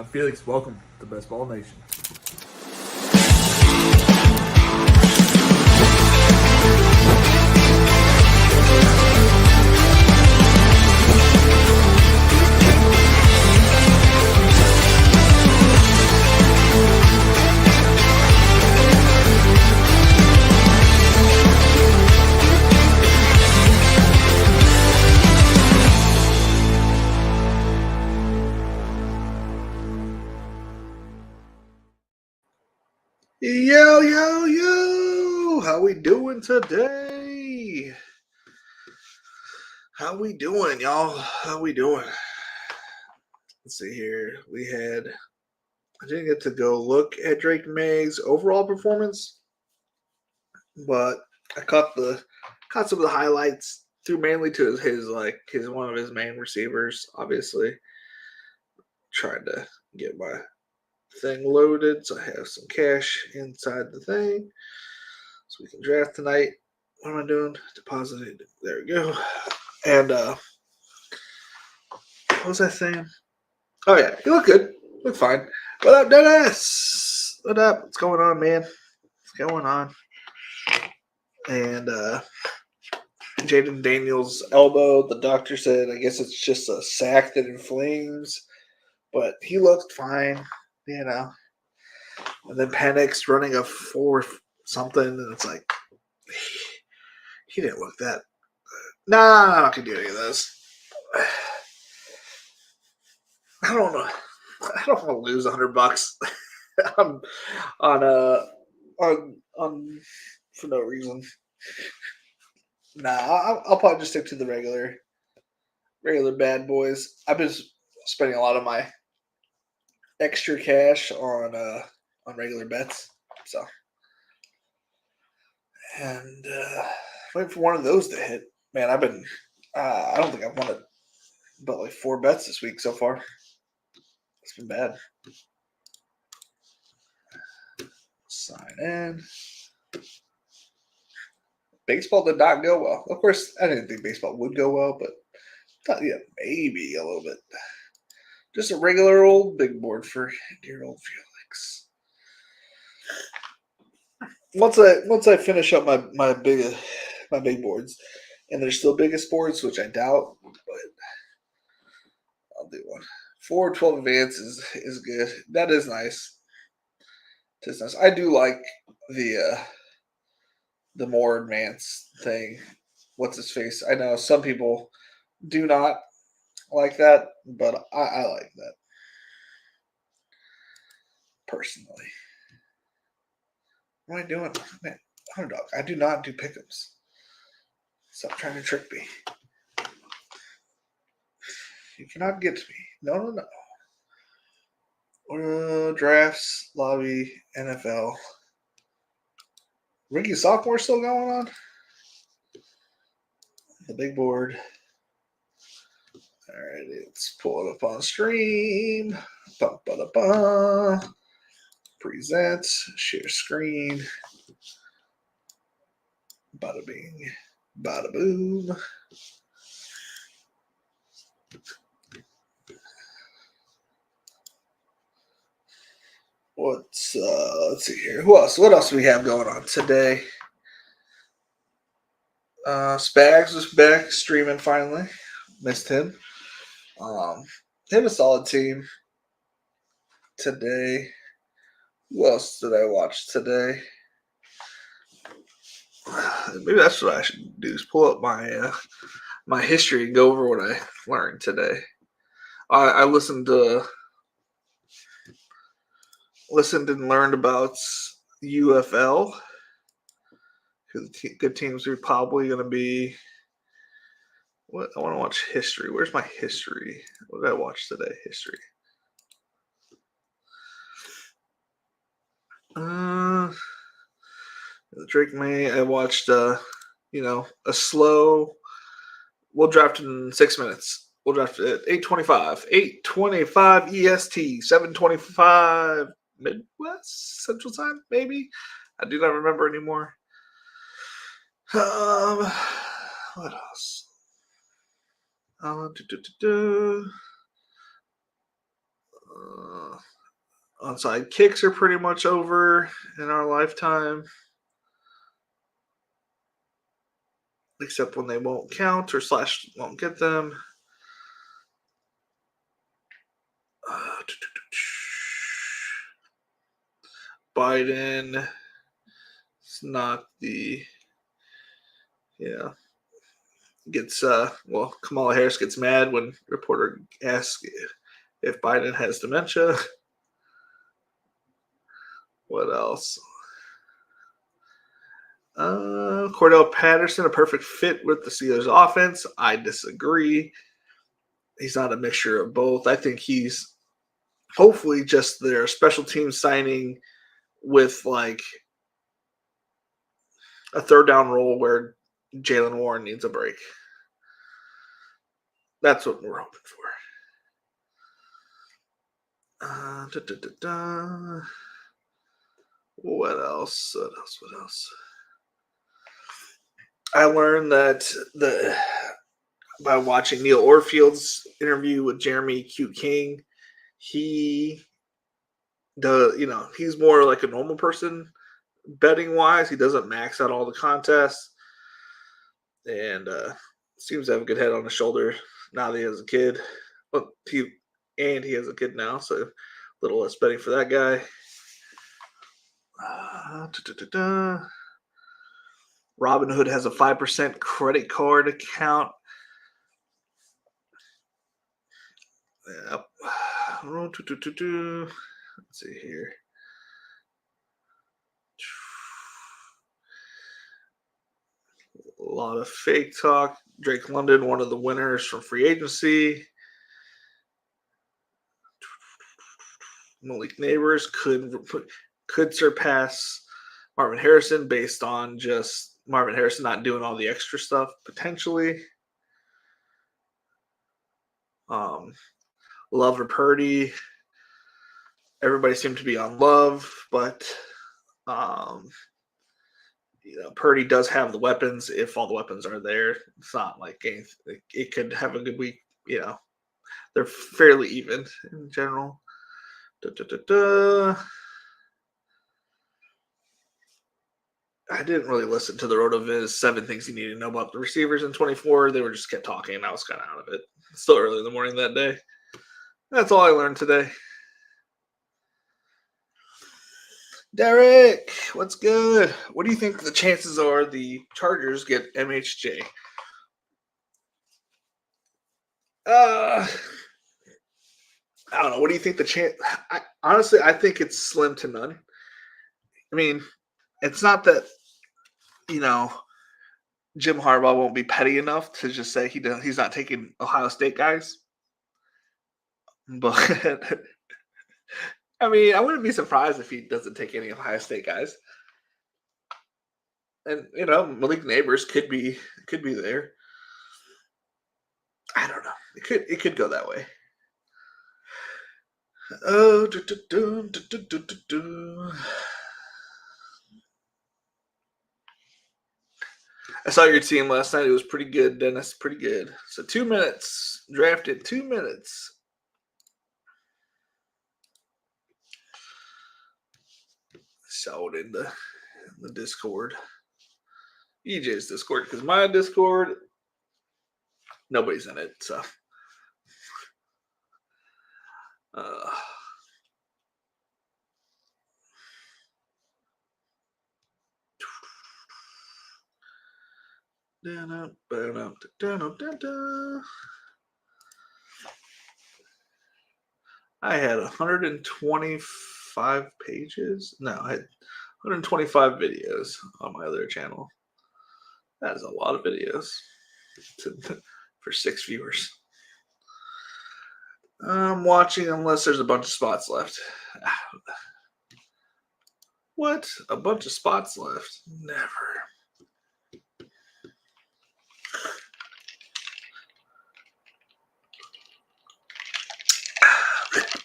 Felix, welcome to Bestball Nation. Yo, yo, yo! How we doing today? How we doing, y'all? How we doing? Let's see here. I didn't get to go look at Drake May's overall performance, but I caught some of the highlights through mainly to his one of his main receivers, obviously. Trying to get my thing loaded so I have some cash inside the thing so we can draft tonight. What am I doing? Deposit it. There we go. And what was I saying? Oh yeah, you look good. Look fine. What up, Dennis? What up? What's going on, man? What's going on? And Jaden Daniels' elbow, the doctor said, I guess it's just a sac that inflames, but he looked fine, you know. And then Penix running a 4 something, and it's like, he didn't look that. Nah, I'm not gonna do any of this. I don't know. I don't want to lose $100 on for no reason. Nah, I'll probably just stick to the regular bad boys. I've been spending a lot of my extra cash on regular bets, so and waiting for one of those to hit. Man, I've been I don't think I've won but like 4 bets this week so far. It's been bad. Sign in. Baseball did not go well. Of course, I didn't think baseball would go well, but thought, yeah, maybe a little bit. Just a regular old big board for dear old Felix. Once I finish up my big boards, and they're still biggest boards, which I doubt, but I'll do one. 4-12 advance is good. That is nice. It's nice. I do like the more advanced thing. What's his face? I know some people do not like that, but I like that personally. What am I doing? Man, underdog. I do not do pick'ems. Stop trying to trick me. You cannot get me. No. Drafts, lobby, NFL. Rookie sophomore still going on? The big board. All right, let's pull it up on stream. Present, share screen. Bada bing, bada boom. Let's see here. Who else? What else do we have going on today? Spags was back streaming finally. Missed him. They have a solid team today. Who else did I watch today? Maybe that's what I should do, is pull up my history and go over what I learned today. I listened and learned about UFL. Who the good teams are probably going to be. What I want to watch history. Where's my history? What did I watch today? History. Drake May. I watched. A slow. We'll draft in 6 minutes. We'll draft at 8:25. 8:25 EST. 7:25 Midwest Central Time. Maybe. I do not remember anymore. What else? Onside kicks are pretty much over in our lifetime. Except when they won't count or slash won't get them. Biden is not the gets Kamala Harris gets mad when reporter asks if Biden has dementia. What else? Cordell Patterson, a perfect fit with the Steelers offense. I disagree. He's not a mixture of both. I think he's hopefully just their special team signing with like a third down role where Jalen Warren needs a break. That's what we're hoping for. What else? I learned that by watching Neil Orfield's interview with Jeremy Q. King, he's more like a normal person betting wise. He doesn't max out all the contests, and seems to have a good head on his shoulder now that he has a kid. Well, he has a kid now, so a little less betting for that guy. Robinhood has a 5% credit card account. Let's see here. A lot of fake talk. Drake London, one of the winners from free agency. Malik Neighbors could surpass Marvin Harrison based on just Marvin Harrison not doing all the extra stuff potentially. Love or Purdy. Everybody seemed to be on Love, but Purdy does have the weapons if all the weapons are there. It's not like it could have a good week. They're fairly even in general. I didn't really listen to the RotoViz 7 things you need to know about the receivers in 24. They were just kept talking, and I was kind of out of it. Still early in the morning that day. That's all I learned today. Derek, what's good? What do you think the chances are the Chargers get MHJ? I don't know. What do you think the chance? Honestly, I think it's slim to none. I mean, it's not that Jim Harbaugh won't be petty enough to just say he's not taking Ohio State guys. But I mean, I wouldn't be surprised if he doesn't take any Ohio State guys. And Malik Neighbors could be there. I don't know. It could go that way. Oh, I saw your team last night. It was pretty good, Dennis. Pretty good. So 2 minutes. Drafted 2 minutes. Saw it in the Discord. EJ's Discord, because my Discord, nobody's in it. So I had 125 pages. No, I had 125 videos on my other channel. That is a lot of videos for 6 viewers. I'm watching unless there's a bunch of spots left. What? A bunch of spots left? Never.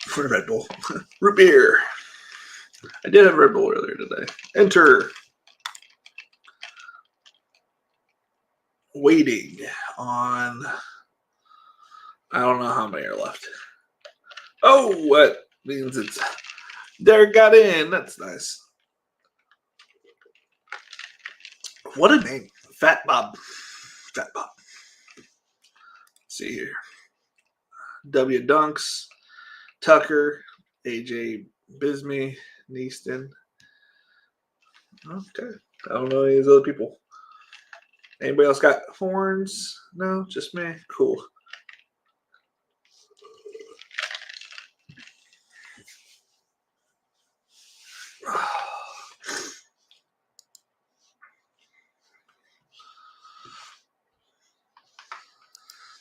For Red Bull. Root beer. I did have Red Bull earlier today. Enter. Waiting on. I don't know how many are left. Oh, what means it's Derek got in. That's nice. What a name. Fat Bob. Fat Bob. Let's see here. W. Dunks. Tucker. AJ Bisbee. Neaston. Okay. I don't know any of these other people. Anybody else got horns? No, just me. Cool.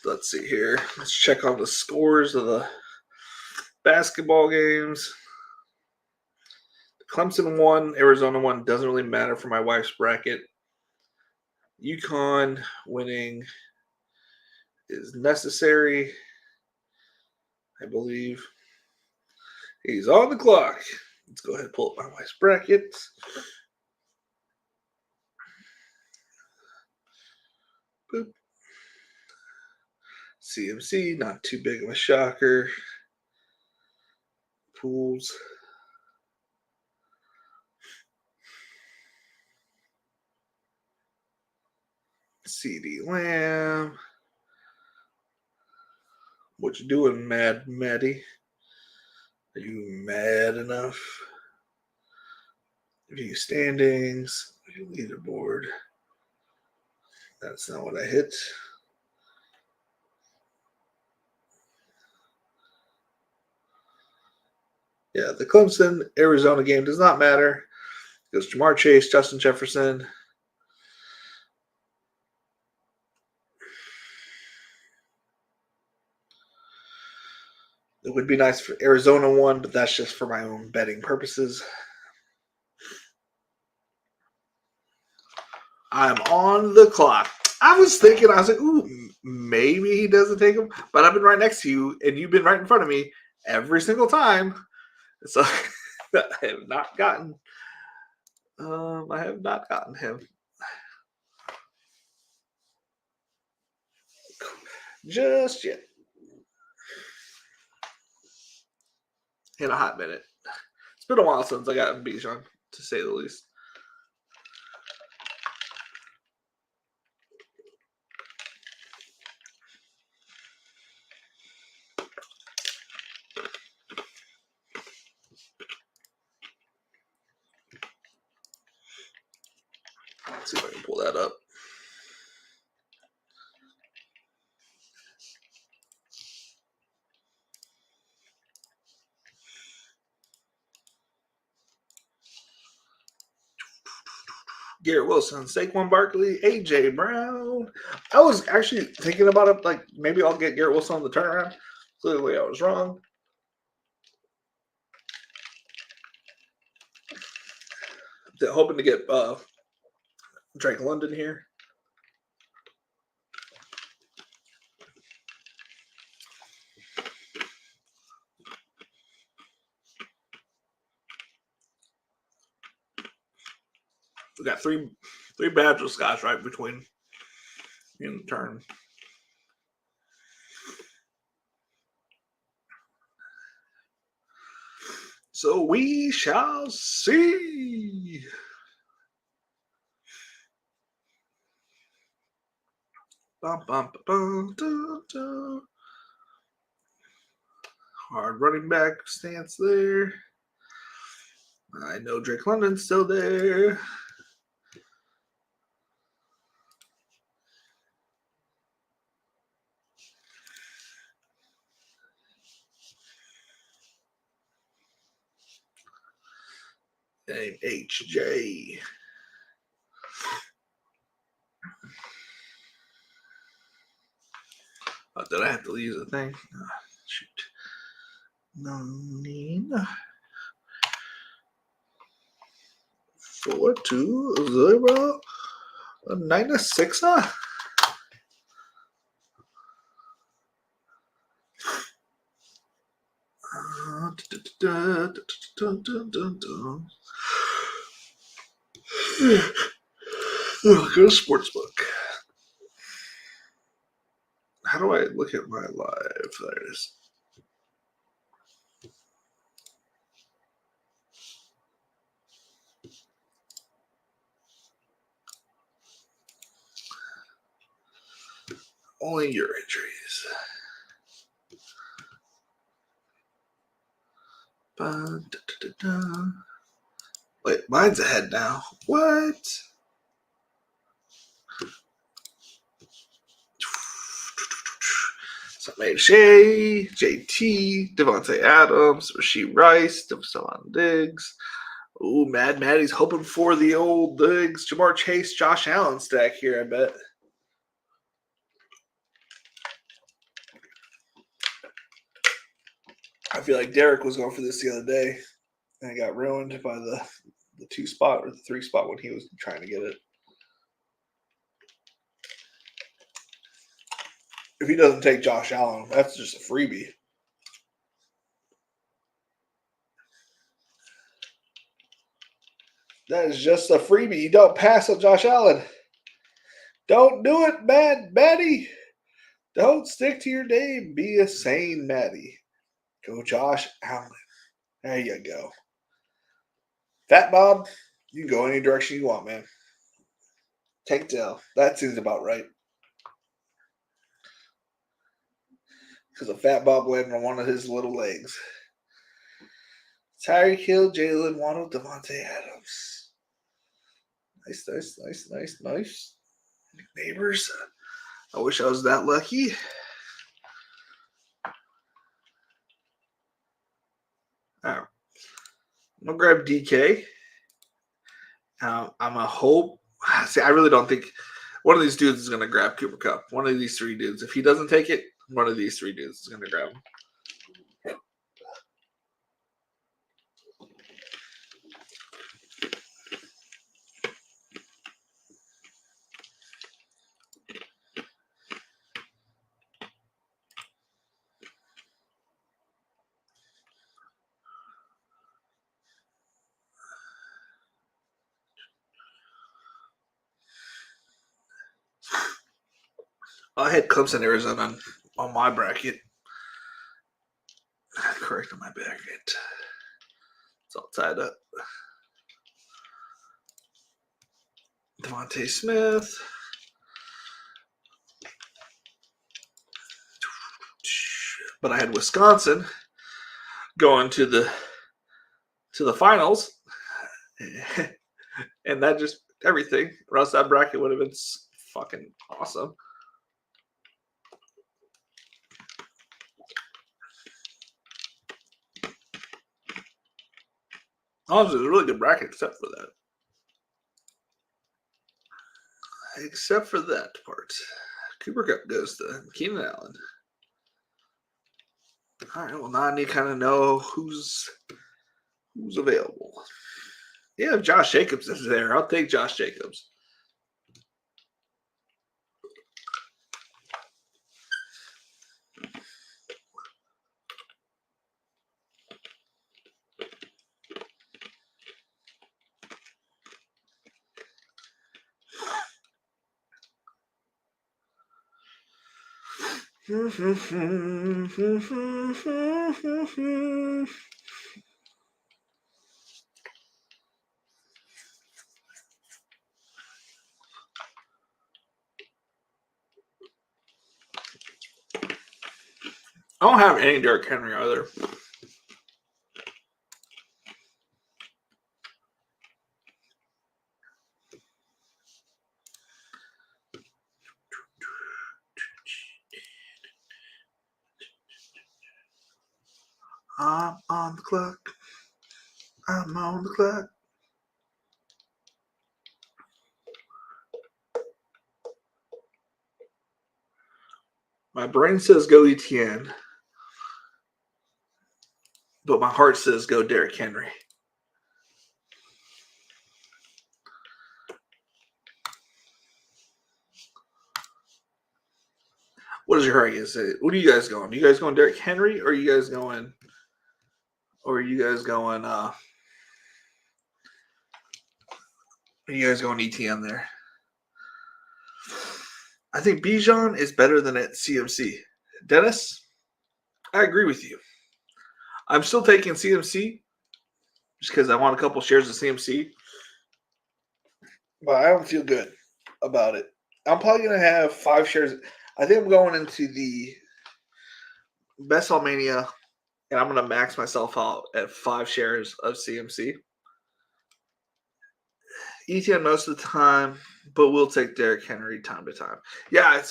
Let's see here. Let's check on the scores of the basketball games. Clemson won. Arizona won. Doesn't really matter for my wife's bracket. UConn winning is necessary, I believe. He's on the clock. Let's go ahead and pull up my wife's bracket. Boop. CMC, not too big of a shocker. Pools. CD Lamb. What you doing, Mad Maddie? Are you mad enough? View standings. View leaderboard. That's not what I hit. Yeah, the Clemson Arizona game does not matter. It goes Jamar Chase, Justin Jefferson. It would be nice for Arizona one, but that's just for my own betting purposes. I'm on the clock. I was like, ooh, maybe he doesn't take him, but I've been right next to you, and you've been right in front of me every single time. So I have not gotten. I have not gotten him just yet. In a hot minute. It's been a while since I got Bijan, to say the least. Let's see if I can pull that up. Garrett Wilson, Saquon Barkley, AJ Brown. I was actually thinking about it, like maybe I'll get Garrett Wilson on the turnaround. Clearly, I was wrong. Hoping to get Drake London here. We got three Badger Scotch right between in the turn. So we shall see. Bum, bum, bum, dun, dun. Hard running back stance there. I know Drake London's still there. Name HJ. Oh, did I have to use a thing? Oh, shoot. No need. 420 96. Go to Sportsbook. How do I look at my live? There it is. Only your injuries. Wait, mine's ahead now. What? So I made Shea, JT, Devontae Adams, Rasheed Rice, Stephon Diggs. Ooh, Mad Maddie's hoping for the old Diggs, Jamar Chase, Josh Allen stack here, I bet. I feel like Derek was going for this the other day, and it got ruined by the 2 spot or the 3 spot when he was trying to get it. If he doesn't take Josh Allen, that's just a freebie. That is just a freebie. You don't pass on Josh Allen. Don't do it, Maddie. Don't stick to your name. Be a sane Maddie. Go Josh Allen. There you go. Fat Bob, you can go any direction you want, man. Tank Dell. That seems about right. Because a Fat Bob landed on one of his little legs. Tyreek Hill, Jalen Waddle, Devontae Adams. Nice. Neighbors. I wish I was that lucky. All right. I'm going to grab DK. I'm going to hope. See, I really don't think one of these dudes is going to grab Cooper Kupp. One of these 3 dudes. If he doesn't take it, one of these 3 dudes is going to grab him. I had Clemson, Arizona on my bracket. Correct on my bracket. It's all tied up. Devontae Smith. But I had Wisconsin going to the finals. And that just everything. Or else that bracket would have been fucking awesome. Honestly, it was a really good bracket except for that. Except for that part. Cooper Kupp goes to Keenan Allen. All right, well, now I need to kind of know who's available. Yeah, if Josh Jacobs is there, I'll take Josh Jacobs. I don't have any Derrick Henry either. I'm on the clock. I'm on the clock. My brain says go ETN, but my heart says go Derrick Henry. What is your heart say? What are you guys going? Are you guys going Derrick Henry, or are you guys going? Or are you guys going? Are you guys going ETN there? I think Bijan is better than at CMC. Dennis, I agree with you. I'm still taking CMC just because I want a couple shares of CMC, but I don't feel good about it. I'm probably going to have 5 shares. I think I'm going into the Bestball Mania, and I'm going to max myself out at 5 shares of CMC. ETN most of the time, but we'll take Derrick Henry time to time. Yeah,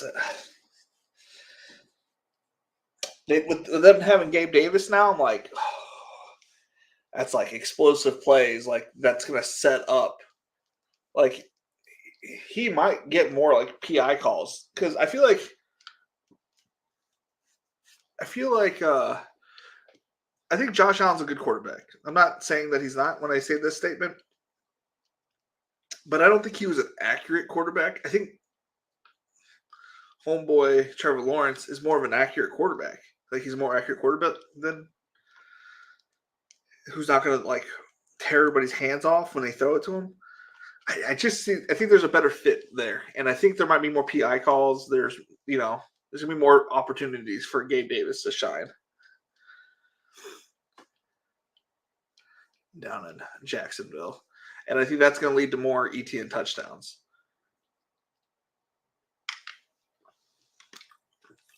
with them having Gabe Davis now, I'm like, that's like explosive plays. Like that's going to set up. Like he might get more like PI calls because I feel like I think Josh Allen's a good quarterback. I'm not saying that he's not when I say this statement, but I don't think he was an accurate quarterback. I think homeboy Trevor Lawrence is more of an accurate quarterback. Like he's a more accurate quarterback than who's not going to like tear everybody's hands off when they throw it to him. I think there's a better fit there, and I think there might be more PI calls. There's gonna be more opportunities for Gabe Davis to shine down in Jacksonville, and I think that's going to lead to more ETN touchdowns.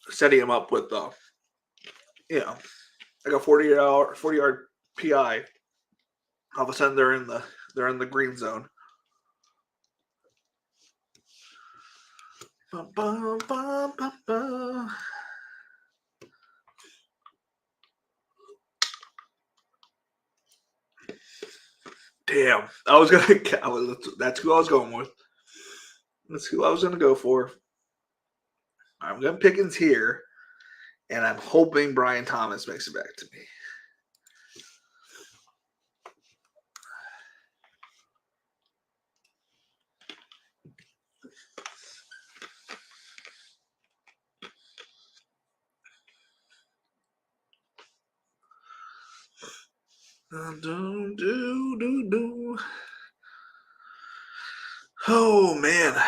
Setting him up with like a 40-yard PI. All of a sudden they're in the green zone. Damn, that's who I was going with. That's who I was going to go for. I'm going Pickens here, and I'm hoping Brian Thomas makes it back to me. Oh, man.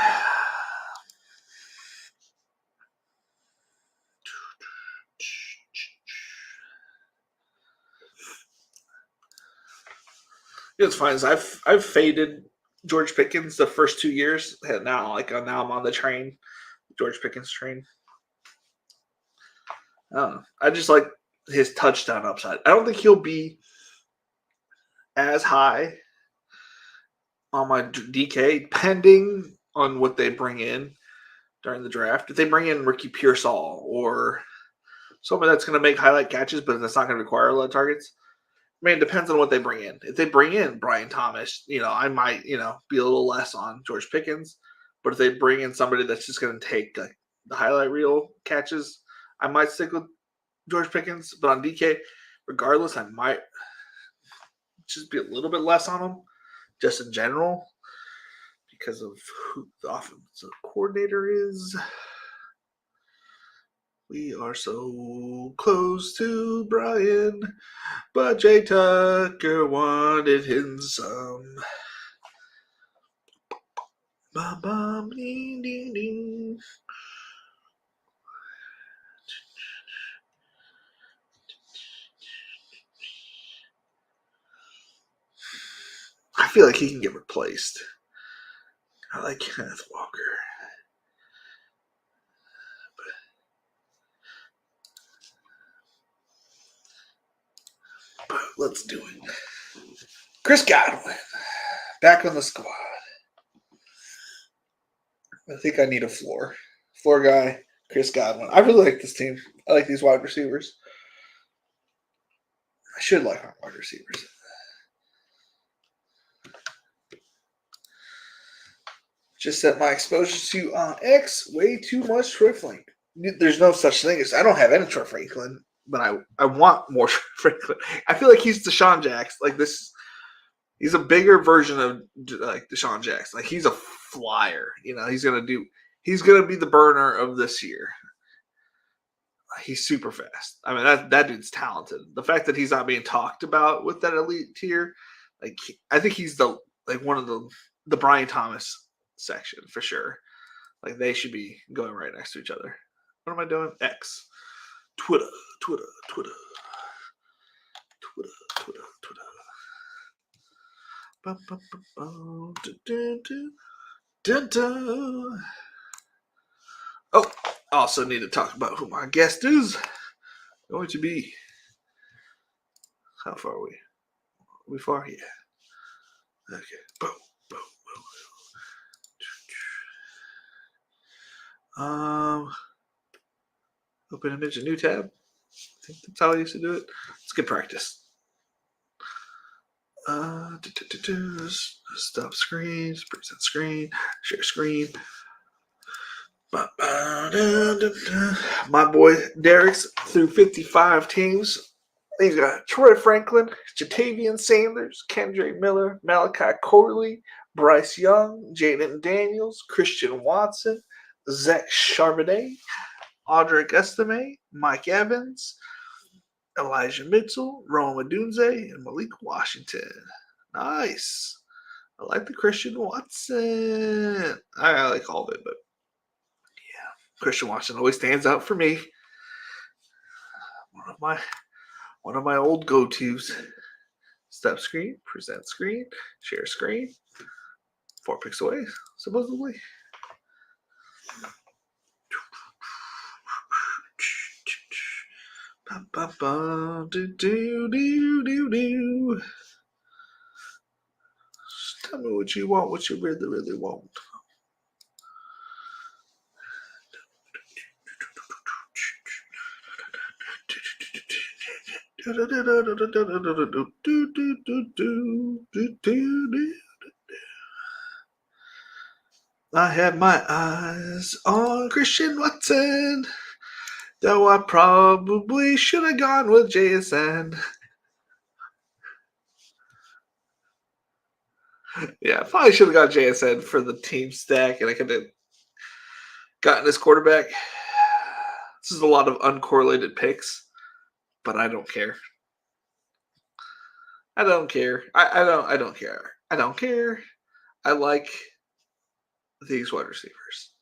It's fine. I've faded George Pickens the first 2 years, and now I'm on the train, George Pickens train. I don't know. I just like his touchdown upside. I don't think he'll be as high on my DK, depending on what they bring in during the draft. If they bring in Ricky Pearsall or someone that's going to make highlight catches, but that's not going to require a lot of targets. I mean, it depends on what they bring in. If they bring in Brian Thomas, I might, be a little less on George Pickens. But if they bring in somebody that's just going to take the highlight reel catches, I might stick with George Pickens. But on DK, regardless, I might just be a little bit less on him, just in general, because of who the offensive coordinator is. We are so close to Brian, but Jay Tucker wanted him some. Ba, ba, ding, ding, ding. I feel like he can get replaced. I like Kenneth Walker. But let's do it. Chris Godwin, back on the squad. I think I need a floor. Floor guy, Chris Godwin. I really like this team. I like these wide receivers. I should like my wide receivers. Just set my exposure to on X way too much Franklin. There's no such thing as I don't have any Troy Franklin, but I want more Franklin. I feel like he's Deshaun Jackson. Like this, he's a bigger version of like Deshaun Jackson. Like he's a flyer. He's gonna be the burner of this year. He's super fast. I mean that dude's talented. The fact that he's not being talked about with that elite tier, like I think he's one of the Brian Thomas section for sure. Like they should be going right next to each other. What am I doing? X. Twitter. Oh, Also need to talk about who my guest is going to be. How far are we? Are we far? Yeah. Okay. Boom, boom, boom. Open image, a new tab. I think that's how I used to do it. It's good practice. Stop screen, present screen, share screen. My boy Derek's through 55 teams. He's got Troy Franklin, Jatavian Sanders, Kendrick Miller, Malachi Corley, Bryce Young, Jaden Daniels, Christian Watson, Zach Charbonnet, Audric Estime, Mike Evans, Elijah Mitchell, Rome Odunze, and Malik Washington. Nice. I like the Christian Watson. I like all of it, but yeah, Christian Watson always stands out for me. One of my old go-tos. Step screen, present screen, share screen. 4 picks away, supposedly. Tell me what you want, what you really, really want. I have my eyes on Christian Watson, though I probably should have gone with JSN. Yeah, I probably should have got JSN for the team stack, and I could have gotten his quarterback. This is a lot of uncorrelated picks, but I don't care. I don't care. I don't care. I don't care. I like these wide receivers.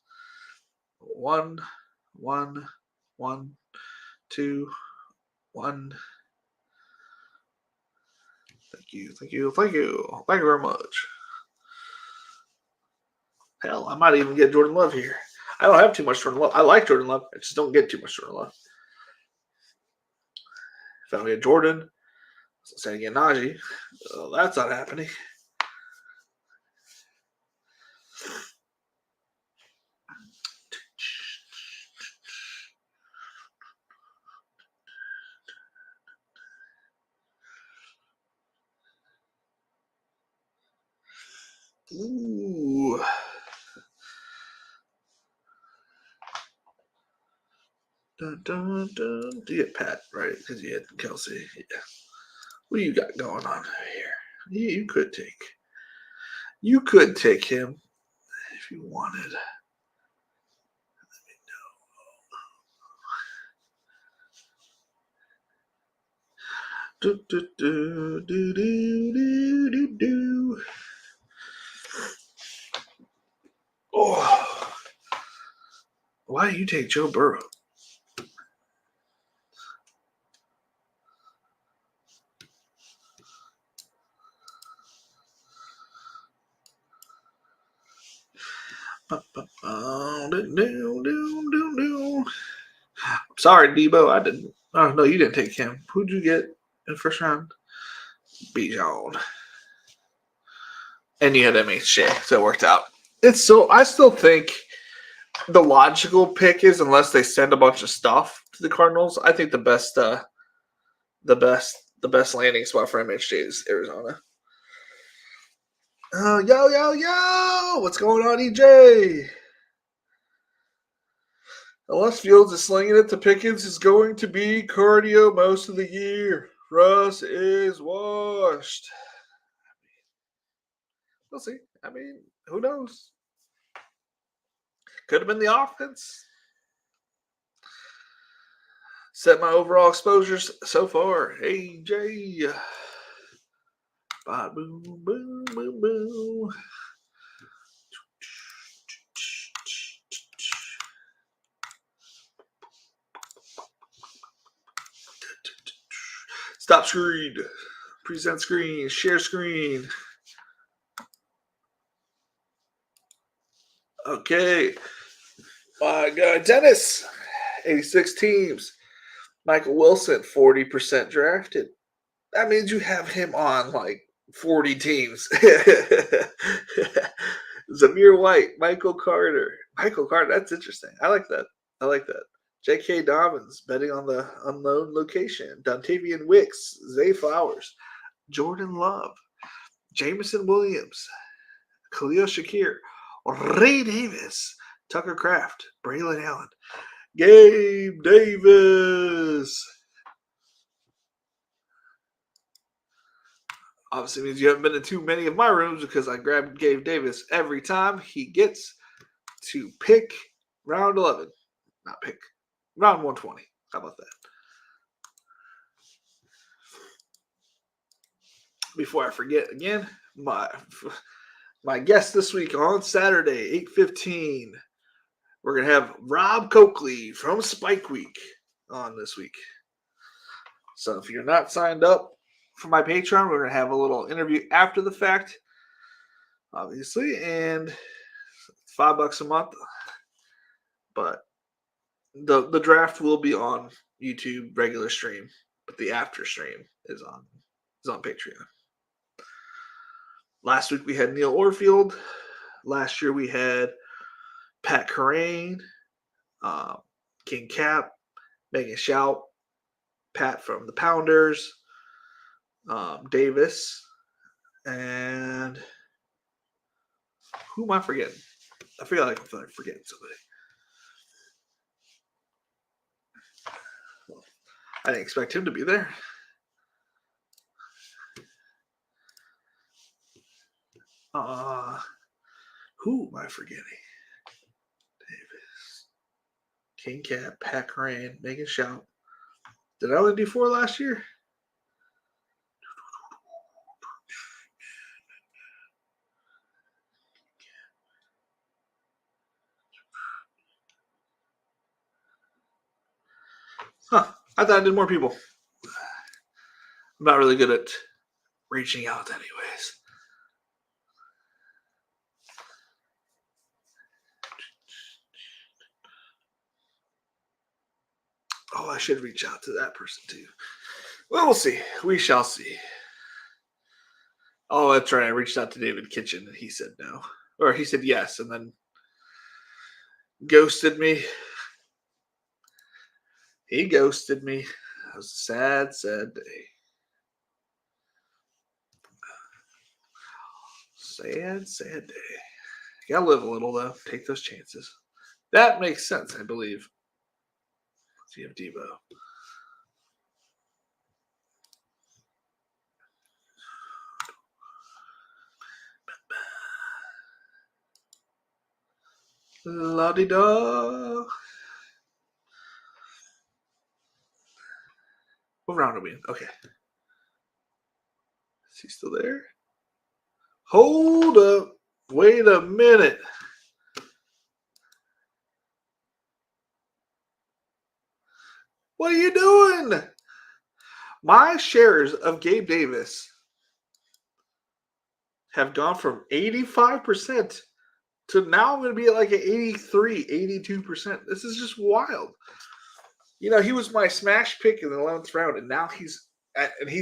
1, 1, 1, 2, 1. Thank you. Thank you very much. Hell, I might even get Jordan Love here. I don't have too much Jordan Love. I like Jordan Love. I just don't get too much Jordan Love. If I don't get Jordan, say I get Najee. That's not happening. Ooh. Dun, dun, dun. You get Pat, right? Because you had Kelsey. Yeah. What do you got going on here? You could take him if you wanted. Let me know. Do. Oh. Why do you take Joe Burrow? Sorry, Debo. I didn't. Oh no, you didn't take him. Who'd you get in the first round? Bijan. And you had MHJ, so it worked out. I still think the logical pick is, unless they send a bunch of stuff to the Cardinals, I think the best landing spot for MHJ is Arizona. Yo! What's going on, EJ? Unless Fields is slinging it to Pickens, is going to be cardio most of the year. Russ is washed. We'll see. I mean, who knows? Could have been the offense. Set my overall exposures so far. Hey, Jay. Bye, boom, boom, boom, boom. Stop screen. Present screen. Share screen. Okay. My guy Dennis, 86 teams. Michael Wilson, 40% drafted. That means you have him on like 40 teams. Zamir White, Michael Carter. Michael Carter, that's interesting. I like that. I like that. J.K. Dobbins betting on the unknown location. Dontavian Wicks, Zay Flowers, Jordan Love, Jameson Williams, Khalil Shakir, Ray Davis, Tucker Kraft, Braylon Allen, Gabe Davis. Obviously means you haven't been in too many of my rooms because I grabbed Gabe Davis every time he gets to pick round 11. Not pick, round 120. How about that? Before I forget again, my guest this week on Saturday, 8:15, we're going to have Rob Coakley from Spike Week on this week. So if you're not signed up for my Patreon, we're going to have a little interview after the fact, obviously, and $5 a month. But the draft will be on YouTube regular stream, but the after stream is on Patreon. Last week we had Neil Orfield. Last year we had Pat Carrain, King Cap, Megan Shout, Pat from the Pounders, Davis, and who am I forgetting? I feel like I'm forgetting somebody. I didn't expect him to be there. Who am I forgetting? Davis, King Cat, Pat Crane, Megan Shout. Did I only do 4 last year? Huh. I thought I did more people. I'm not really good at reaching out anyways. Oh, I should reach out to that person too. Well, we'll see. We shall see. Oh, that's right. I reached out to David Kitchen and he said no. Or he said yes and then ghosted me. He ghosted me. It was a sad, sad day. Sad, sad day. You gotta live a little, though. Take those chances. That makes sense, I believe. So you have Debo. La-di-da. What round are we in? Okay. Is he still there? Hold up. Wait a minute. What are you doing? My shares of Gabe Davis have gone from 85% to now I'm going to be at like an 83, 82%. This is just wild. You know, he was my smash pick in the 11th round, and now he's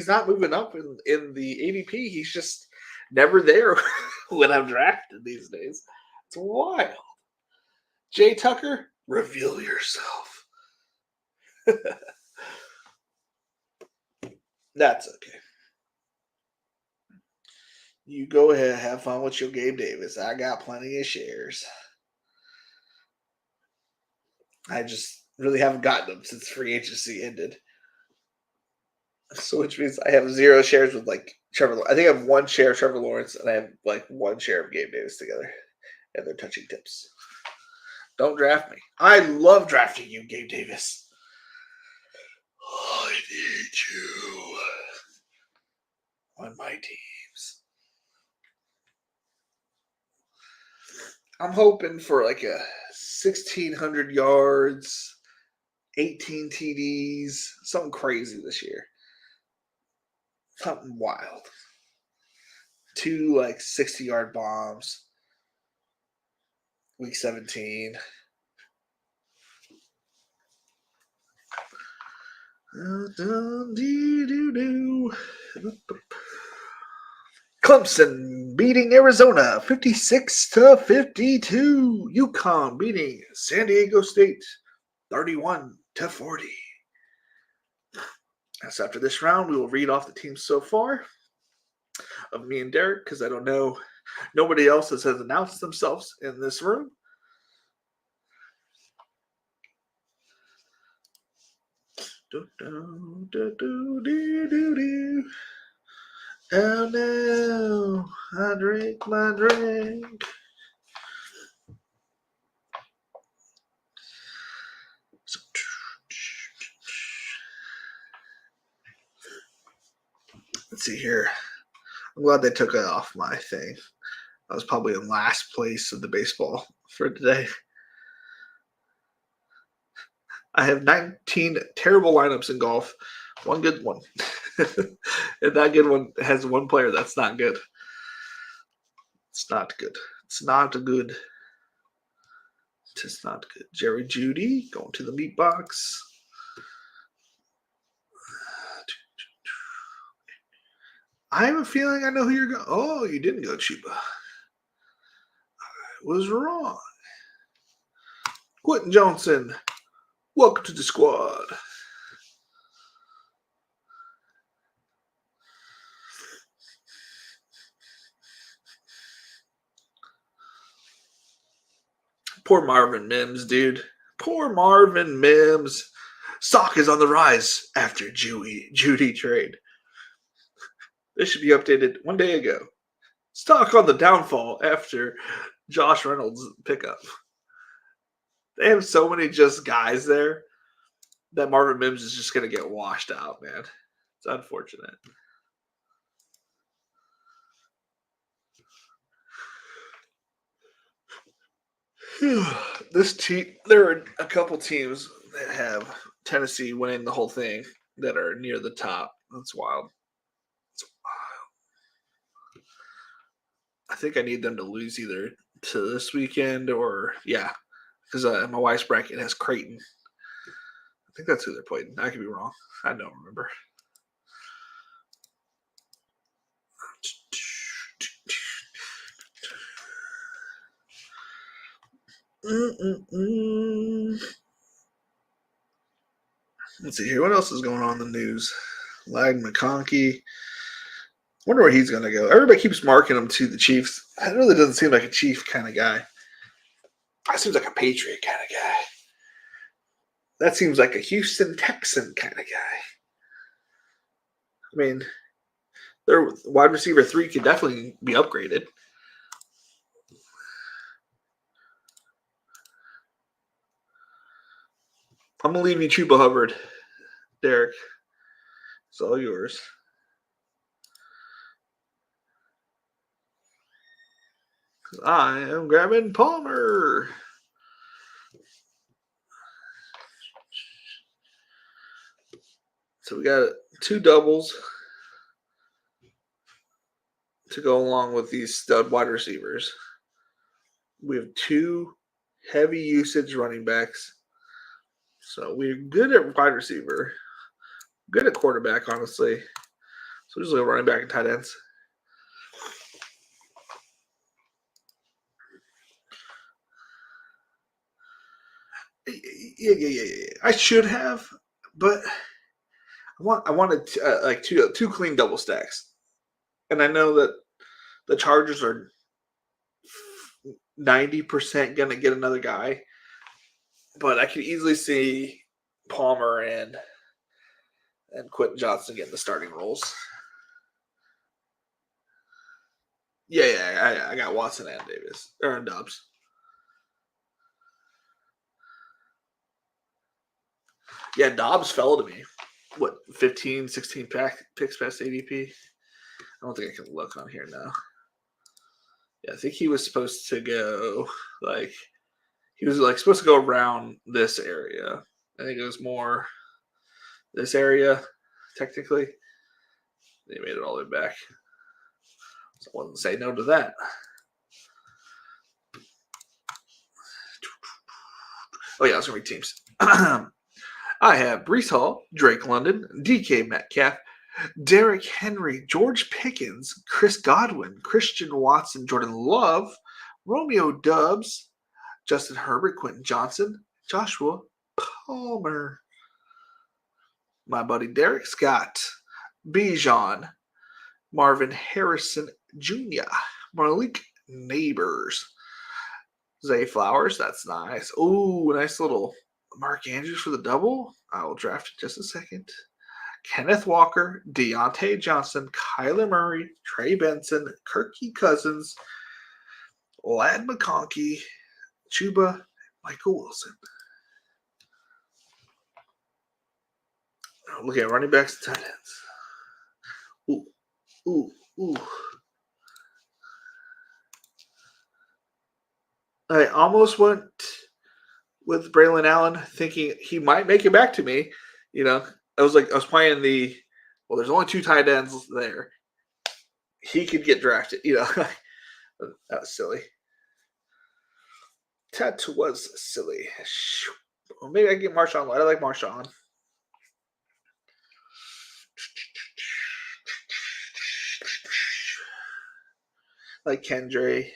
not moving up in the ADP. He's just never there when I'm drafted these days. It's wild. Jay Tucker, reveal yourself. That's okay. You go ahead, have fun with your Gabe Davis. I got plenty of shares. I just really haven't gotten them since free agency ended. So which means I have 0 shares with like Trevor. I think I have 1 share of Trevor Lawrence and I have like 1 share of Gabe Davis together. And they're touching tips. Don't draft me. I love drafting you, Gabe Davis. I need you on my teams. I'm hoping for like a 1,600 yards, 18 TDs, something crazy this year. Something wild. 2 like 60-yard bombs. Week 17. Clemson beating Arizona 56-52. UConn beating San Diego State 31-40. As after this round, we will read off the teams so far of me and Derek because I don't know. Nobody else has announced themselves in this room. Oh no, I drink my drink. Let's see here. I'm glad they took it off my thing. I was probably in last place of the baseball for today. I have 19 terrible lineups in golf, one good one. And that good one has one player that's not good. It's not good. It's not good. It's not good. Jerry Judy going to the meat box. I have a feeling I know who you're going. Oh, you didn't go Chuba. I was wrong. Quentin Johnson, welcome to the squad. Poor Marvin Mims, dude. Poor Marvin Mims. Stock is on the rise after Judy trade. This should be updated one day ago. Stock on the downfall after Josh Reynolds pickup. They have so many just guys there that Marvin Mims is just going to get washed out, man. It's unfortunate. There are a couple teams that have Tennessee winning the whole thing that are near the top. That's wild. I think I need them to lose either to this weekend or, yeah, because my wife's bracket has Creighton. I think that's who they're playing. I could be wrong. I don't remember. Let's see here. What else is going on in the news? Lag McConkey. Wonder where he's going to go. Everybody keeps marking him to the Chiefs. That really doesn't seem like a Chief kind of guy. That seems like a Patriot kind of guy. That seems like a Houston Texan kind of guy. I mean, their wide receiver 3 could definitely be upgraded. I'm going to leave you Chuba Hubbard, Derek. It's all yours. I am grabbing Palmer. So we got 2 doubles to go along with these stud wide receivers. We have 2 heavy usage running backs. So we're good at wide receiver, good at quarterback, honestly. So usually running back and tight ends. Yeah. I should have, but I wanted like two clean double stacks, and I know that the Chargers are 90% gonna get another guy, but I could easily see Palmer and Quentin Johnson getting the starting roles. Yeah, I got Watson and Davis or Dobbs. Yeah, Dobbs fell to me. What, 15, 16 picks past ADP? I don't think I can look on here now. Yeah, I think he was supposed to go supposed to go around this area. I think it was more this area, technically. They made it all the way back. So I wouldn't say no to that. Oh yeah, I was gonna read teams. I have Brees Hall, Drake London, DK Metcalf, Derrick Henry, George Pickens, Chris Godwin, Christian Watson, Jordan Love, Romeo Dubs, Justin Herbert, Quentin Johnson, Joshua Palmer, my buddy Derek Scott, Bijan, Marvin Harrison Jr., Malik Neighbors, Zay Flowers, that's nice. Ooh, nice little Mark Andrews for the double. I will draft in just a second. Kenneth Walker, Deontay Johnson, Kyler Murray, Trey Benson, Kirky Cousins, Lad McConkey, Chuba, Michael Wilson. Look at running backs and tight ends. Ooh. I almost went with Braylon Allen thinking he might make it back to me. I was playing there's only 2 tight ends there. He could get drafted, That was silly. That was silly. Well, maybe I can get Marshawn. I like Marshawn. I like Kendra.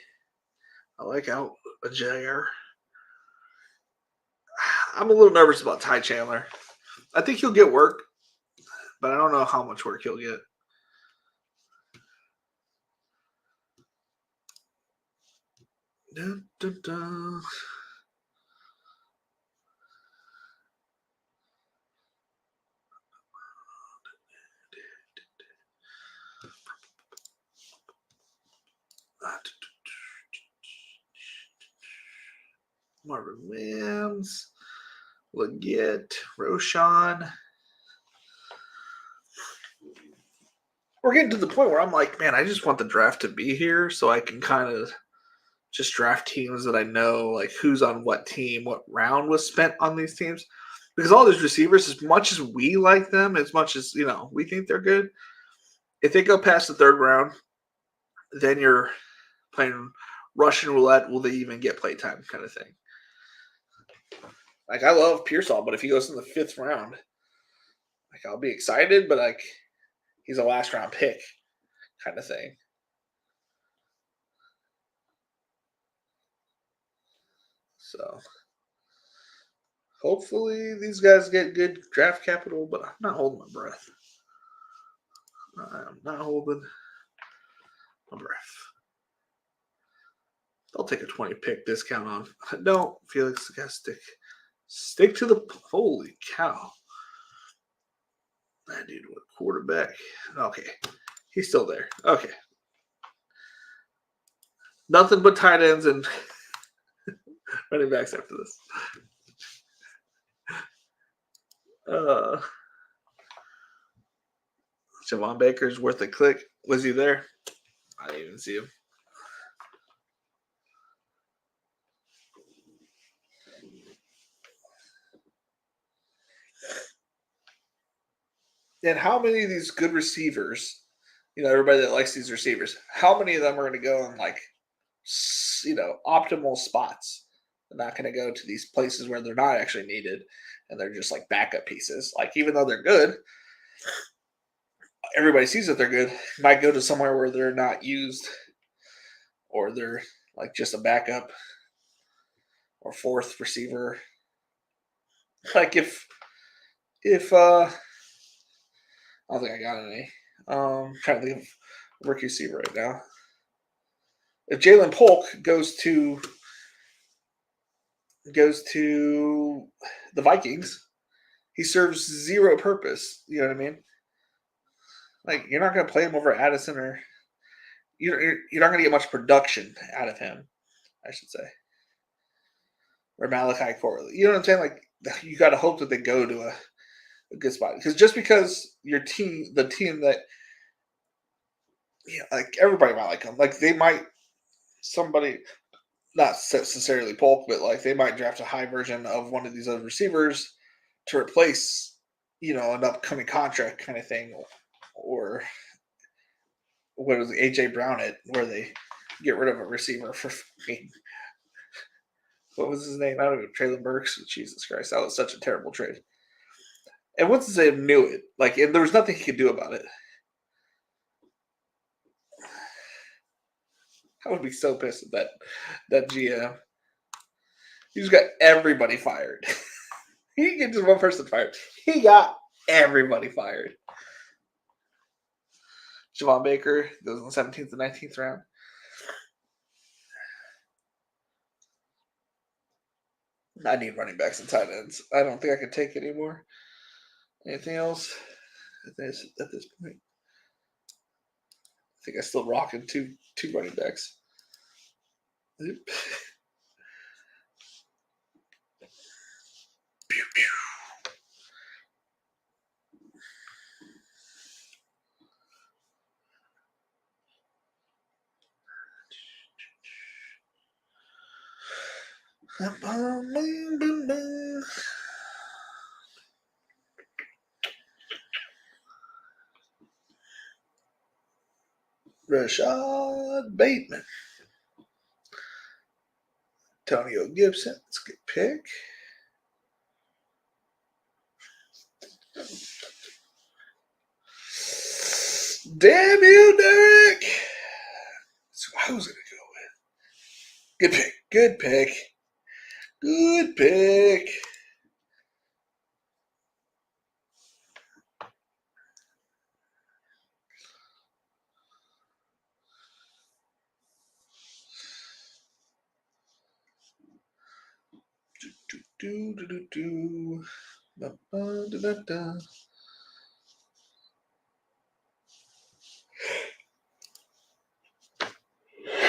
I like Al Jair. I'm a little nervous about Ty Chandler. I think he'll get work, but I don't know how much work he'll get. Dun, dun, dun. Marvin Mims, Leggett, Roshan. We're getting to the point where I'm like, man, I just want the draft to be here so I can kind of just draft teams that I know, like who's on what team, what round was spent on these teams. Because all these receivers, as much as we like them, as much as, we think they're good, if they go past the 3rd round, then you're playing Russian roulette. Will they even get playtime kind of thing? Like, I love Pearsall, but if he goes in the 5th round, I'll be excited, but he's a last round pick kind of thing. So hopefully these guys get good draft capital, but I'm not holding my breath. I'm not holding my breath. I'll take a 20 pick discount on. No, Felix, got to stick to the. Holy cow. That dude went quarterback. Okay. He's still there. Okay. Nothing but tight ends and running backs after this. Javon Baker's worth a click. Was he there? I didn't even see him. And how many of these good receivers, everybody that likes these receivers, how many of them are going to go in optimal spots? They're not going to go to these places where they're not actually needed and they're just like backup pieces. Like, even though they're good, everybody sees that they're good, might go to somewhere where they're not used or they're like just a backup or 4th receiver. Like if I don't think I got any. I'm trying to think of a rookie receiver right now. If Jalen Polk goes to the Vikings, he serves 0 purpose. You know what I mean? Like, you're not going to play him over Addison, or you're not going to get much production out of him, I should say. Or Malachi Corley. You know what I'm saying? Like, you got to hope that they go to a good spot. Because your team, the team that, like, everybody might like them. Like, they might, somebody, not necessarily Polk, but like they might draft a high version of one of these other receivers to replace, an upcoming contract kind of thing, or what was AJ Brown where they get rid of a receiver for what was his name? I don't know, Traylon Burks. Jesus Christ, that was such a terrible trade. And what's to say knew it? Like, and there was nothing he could do about it. I would be so pissed at that GM. He just got everybody fired. He didn't get just one person fired. He got everybody fired. Javon Baker goes in the 17th and 19th round. I need running backs and tight ends. I don't think I can take it anymore. Anything else at this point? I think I still rocking two running backs. Pew, pew. Rashad Bateman. Antonio Gibson. That's a good pick. Damn you, Derek. That's what I was going to go with. Good pick. Good pick. Good pick.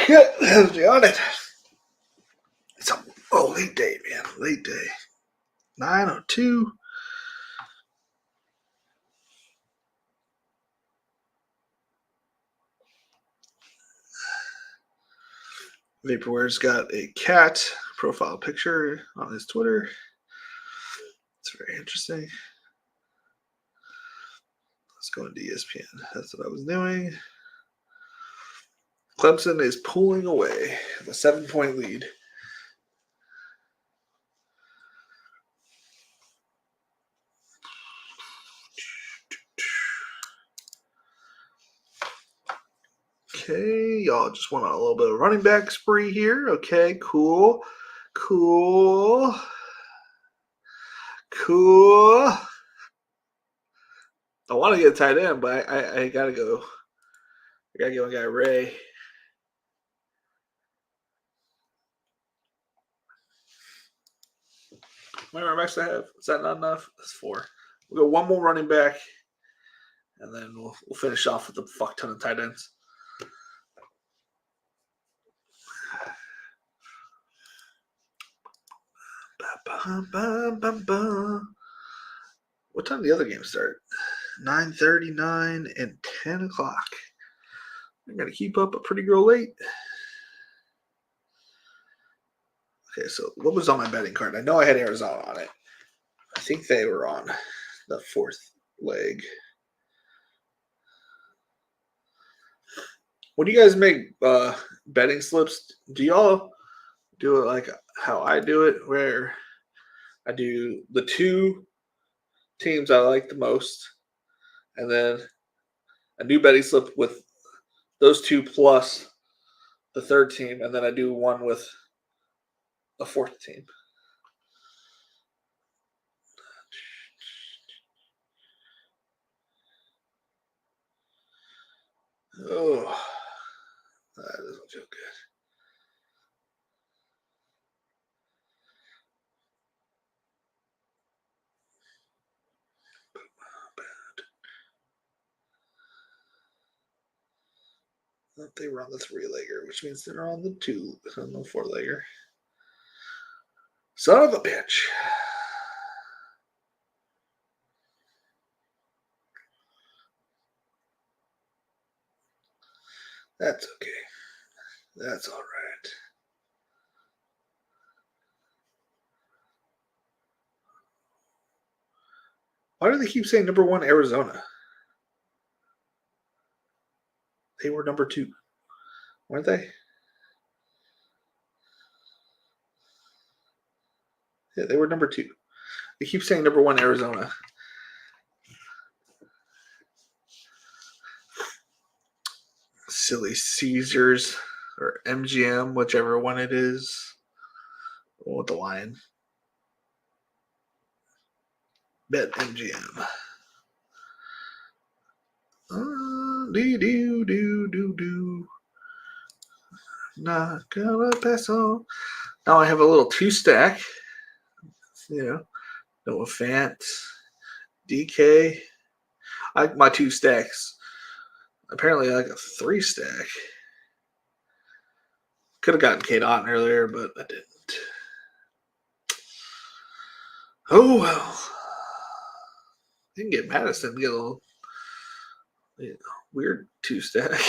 Yeah, let's be on it. It's a late day, man. Late day. 9:02. Vaporware's got a cat profile picture on his Twitter. It's very interesting. Let's go into ESPN. That's what I was doing. Clemson is pulling away with a 7-point lead. Okay, y'all just went on a little bit of running back spree here. Okay, cool. I want to get a tight end, but I gotta go. I gotta get my guy Ray. How many running backs do I have? Is that not enough? That's 4. We'll go one more running back, and then we'll finish off with a fuck ton of tight ends. What time did the other game start? 9:39 and 10 o'clock. I gotta keep up a pretty girl late. Okay, so what was on my betting card? I know I had Arizona on it. I think they were on the 4th leg. When do you guys make betting slips? Do y'all do it like how I do it, where I do the 2 teams I like the most, and then a new betting slip with those 2 plus the 3rd team, and then I do one with a 4th team? Oh, that doesn't feel good. They were on the 3-legger, which means they're on the 4-legger. Son of a bitch. That's okay. That's all right. Why do they keep saying number 1 Arizona? They were number 2, weren't they? Yeah, they were number 2. They keep saying number 1 Arizona. Silly Caesars or MGM, whichever one it is. With the line. Bet MGM. Do. Not gonna pass on. Now I have a little 2-stack. Noah Fant, DK. I like my 2 stacks. Apparently, I like a 3-stack. Could have gotten Kate Otten earlier, but I didn't. Oh well. You can get Madison, get a little weird 2-stack.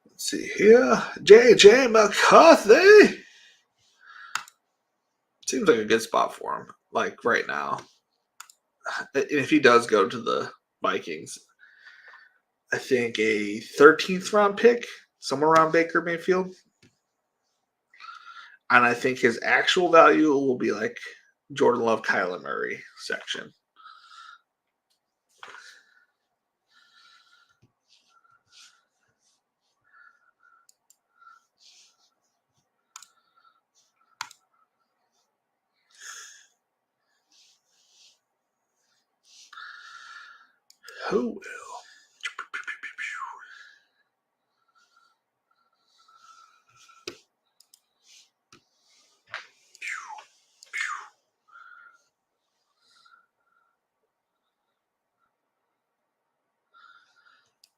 Let's see here. JJ McCarthy. Seems like a good spot for him, like right now. If he does go to the Vikings, I think a 13th round pick, somewhere around Baker Mayfield. And I think his actual value will be like Jordan Love, Kyler Murray section. Who will?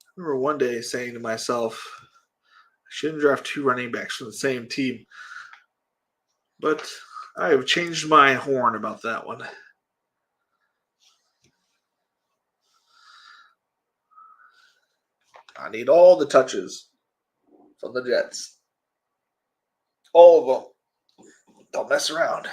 I remember one day saying to myself, I shouldn't draft 2 running backs from the same team. But I have changed my horn about that one. I need all the touches from the Jets. All of them. Don't mess around.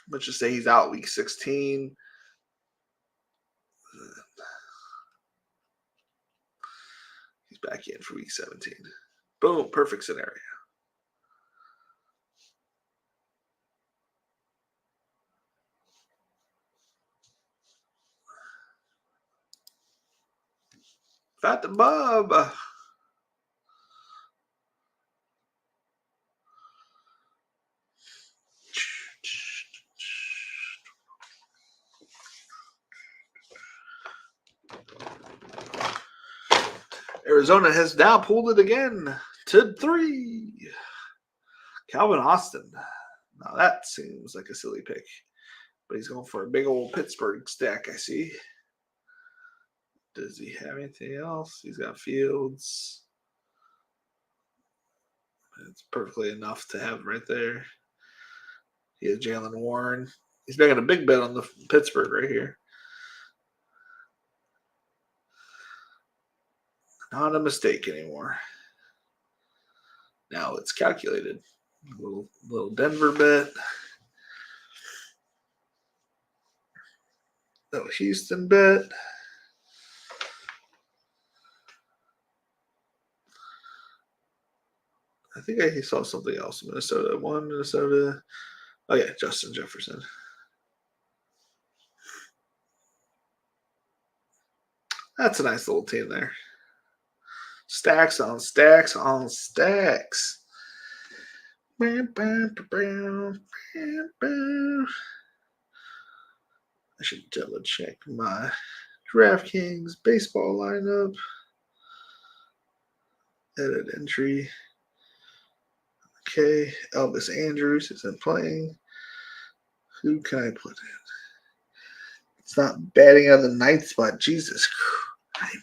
Let's just say he's out week 16. He's back in for week 17. Boom, perfect scenario. Fat the Bob. Arizona has now pulled it again to 3. Calvin Austin. Now that seems like a silly pick. But he's going for a big old Pittsburgh stack, I see. Does he have anything else? He's got Fields. It's perfectly enough to have right there. He has Jalen Warren. He's making a big bet on the Pittsburgh right here. Not a mistake anymore. Now it's calculated. Little Denver bet. Little Houston bet. I think I saw something else. Minnesota. Oh, yeah, Justin Jefferson. That's a nice little team there. Stacks on stacks on stacks. I should double check my DraftKings baseball lineup. Edit entry. Okay, Elvis Andrews isn't playing. Who can I put in? It's not batting out of the 9th spot. Jesus Christ.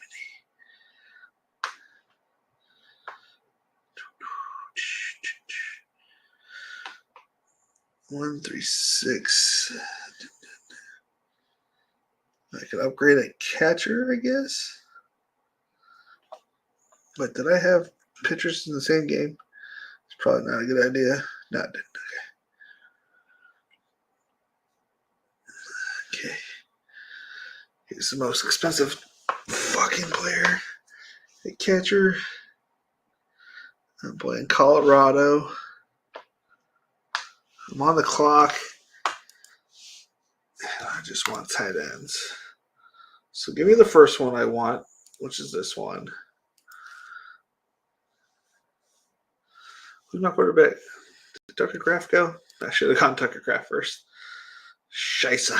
136. I could upgrade a catcher, I guess. But did I have pitchers in the same game. It's probably not a good idea. Not okay. He's the most expensive fucking player. The catcher. I'm playing Colorado. I'm on the clock. I just want tight ends. So give me the first one I want, which is this one. Who's my quarterback? Did Tucker Kraft go? I should have gone Tucker Kraft first. Scheisse.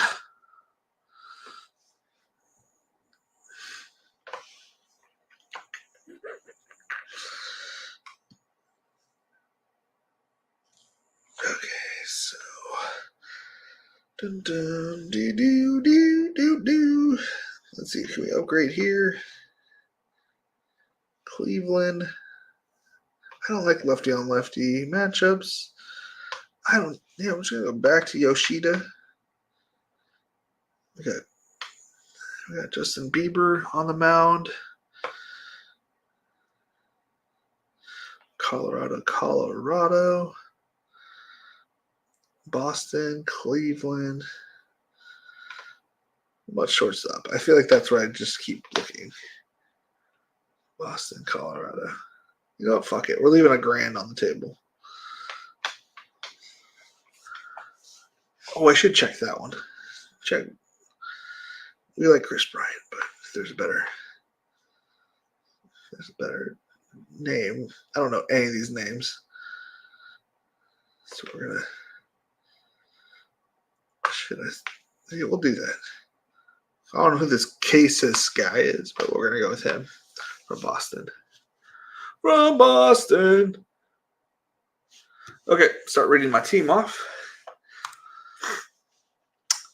Okay, so dun dun doo doo doo doo doo. Let's see, can we upgrade here? Cleveland. I don't like lefty on lefty matchups. I'm just gonna go back to Yoshida. We got Justin Bieber on the mound. Colorado. Boston, Cleveland. What shortstop? I feel like that's where I just keep looking. Boston, Colorado. You know what? Fuck it. We're leaving $1,000 on the table. Oh, I should check that one. Check. We like Chris Bryant, but there's a better name. I don't know any of these names. So we're gonna. Yeah, we'll do that. I don't know who this Cases guy is, but we're gonna go with him from Boston. Okay, start reading my team off.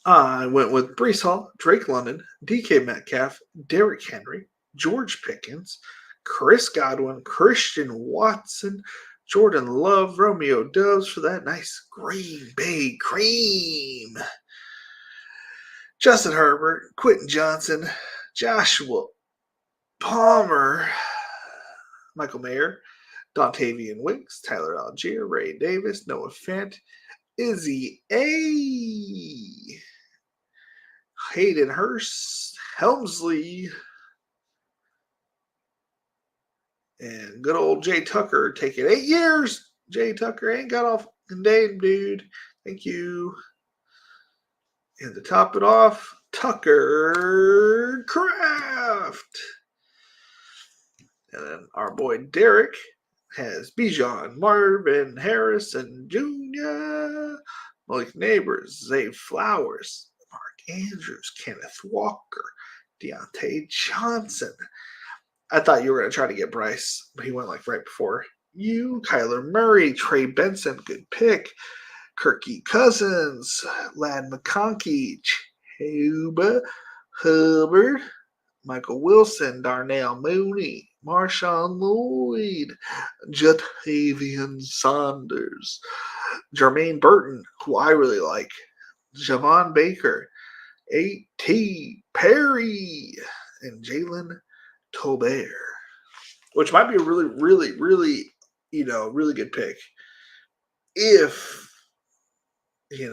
I went with Breece Hall, Drake London, DK Metcalf, Derrick Henry, George Pickens, Chris Godwin, Christian Watson, Jordan Love, Romeo Doubs for that nice Green Bay cream. Justin Herbert, Quentin Johnson, Joshua Palmer, Michael Mayer, Dontavian Wicks, Tyler Algier, Ray Davis, Noah Fant, Izzy A. Hayden Hurst, Helmsley, and good old Jay Tucker taking 8 years. Jay Tucker ain't got off in name, dude. Thank you. And to top it off, Tucker Kraft. And then our boy Derek has Bijan, Marvin Harrison Jr., Malik Neighbors, Zay Flowers, Mark Andrews, Kenneth Walker, Deontay Johnson. I thought you were going to try to get Bryce, but he went like right before you. Kyler Murray, Trey Benson, good pick. Kirky Cousins, Lad McConkey, Chuba Hubbard, Michael Wilson, Darnell Mooney, Marshawn Lloyd, Jatavian Saunders, Jermaine Burton, who I really like, Javon Baker, A.T. Perry, and Jalen Tolbert, which might be a really, really, really, really good pick if, they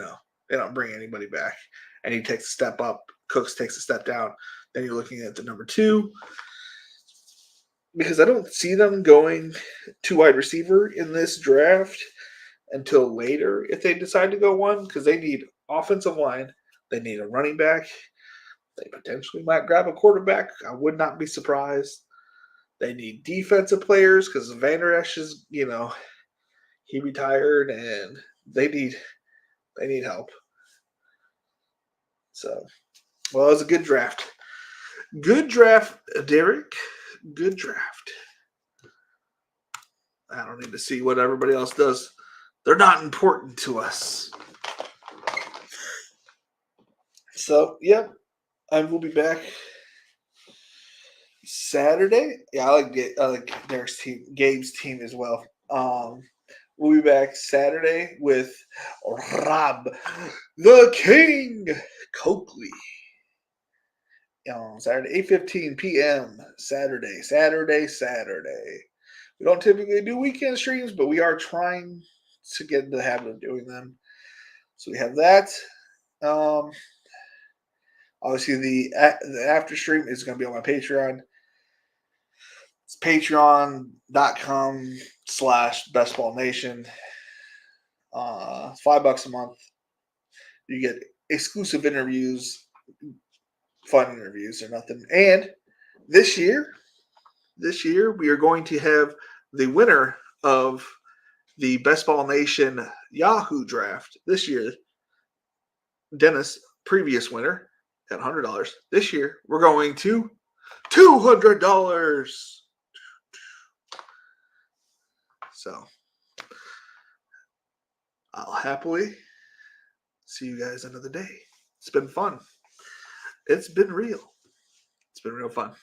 don't bring anybody back and he takes a step up, Cooks takes a step down, then you're looking at the number 2. Because I don't see them going to wide receiver in this draft until later if they decide to go 1, because they need offensive line, they need a running back, they potentially might grab a quarterback. I would not be surprised. They need defensive players because Vander Esch is, he retired and they need help. So, well, it was a good draft. Good draft, Derek. Good draft. I don't need to see what everybody else does. They're not important to us. So, yep. I will be back Saturday. Yeah, I like Derek's team, Gabe's team as well. We'll be back Saturday with Rob the King Coakley. Saturday, 8:15 p.m. Saturday. We don't typically do weekend streams, but we are trying to get into the habit of doing them. So we have that. Obviously, the after stream is going to be on my Patreon. It's patreon.com/bestballnation. $5 a month. You get exclusive interviews, fun interviews or nothing. And this year we are going to have the winner of the Bestball Nation Yahoo draft this year. Dennis, previous winner, at $100. This year we're going to $200. So I'll happily see you guys another day. It's been fun. It's been real. It's been real fun.